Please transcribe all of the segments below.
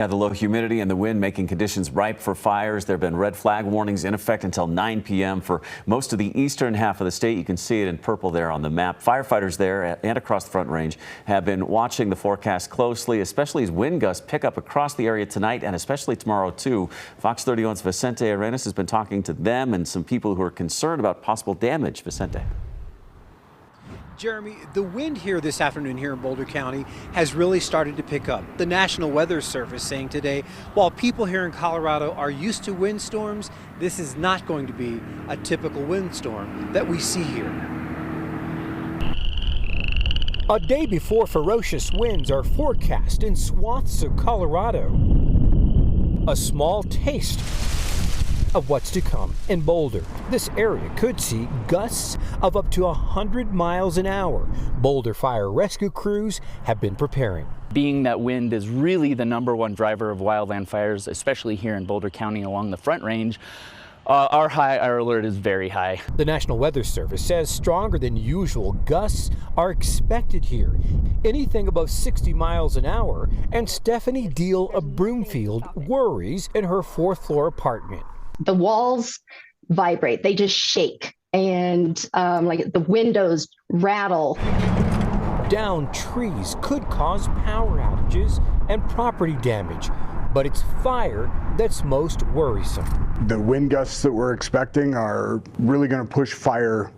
Yeah, the low humidity and the wind making conditions ripe for fires. There have been red flag warnings in effect until 9 p.m. for most of the eastern half of the state. You can see it in purple there on the map. Firefighters there and across the Front Range have been watching the forecast closely, especially as wind gusts pick up across the area tonight and especially tomorrow, too. Fox 31's Vicente Arenas has been talking to them and some people who are concerned about possible damage. Vicente. Jeremy, the wind here this afternoon here in Boulder County has really started to pick up. The National Weather Service saying today, while people here in Colorado are used to windstorms, this is not going to be a typical windstorm that we see here. A day before ferocious winds are forecast in swaths of Colorado. A small taste of what's to come in Boulder. This area could see gusts of up to 100 miles an hour. Boulder fire rescue crews have been preparing. Being that wind is really the #1 driver of wildland fires, especially here in Boulder County along the Front Range, our alert is very high. The National Weather Service says stronger than usual gusts are expected here, anything above 60 miles an hour, and Stephanie Deal of Broomfield worries in her 4th floor apartment. The walls vibrate, they just shake, and like the windows rattle. Downed trees could cause power outages and property damage, but it's fire that's most worrisome. The wind gusts that we're expecting are really going to push fire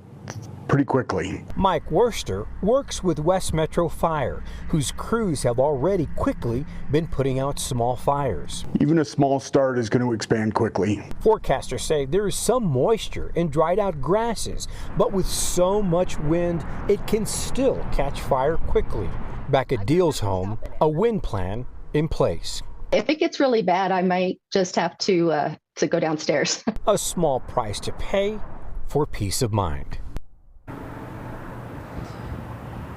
pretty quickly. Mike Worster works with West Metro Fire, whose crews have already quickly been putting out small fires. Even a small start is going to expand quickly. Forecasters say there is some moisture in dried out grasses, but with so much wind, it can still catch fire quickly. Back at Deal's home, a wind plan in place. If it gets really bad, I might just have to go downstairs. A small price to pay for peace of mind.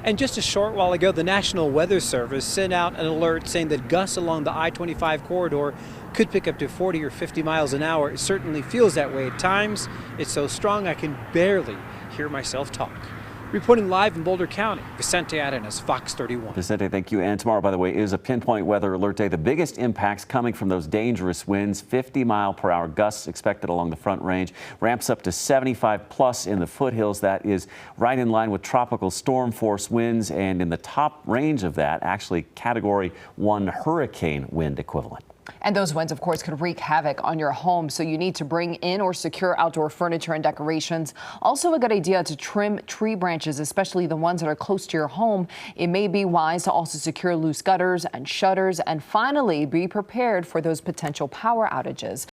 And just a short while ago, the National Weather Service sent out an alert saying that gusts along the I-25 corridor could pick up to 40 or 50 miles an hour. It certainly feels that way at times. It's so strong I can barely hear myself talk. Reporting live in Boulder County, Vicente Arenas, Fox 31. Vicente, thank you. And tomorrow, by the way, is a pinpoint weather alert day. The biggest impacts coming from those dangerous winds, 50-mile-per-hour gusts expected along the Front Range, ramps up to 75 plus in the foothills. That is right in line with tropical storm force winds, and in the top range of that, actually Category 1 hurricane wind equivalent. And those winds, of course, could wreak havoc on your home, so you need to bring in or secure outdoor furniture and decorations. Also a good idea to trim tree branches, especially the ones that are close to your home. It may be wise to also secure loose gutters and shutters, and finally be prepared for those potential power outages.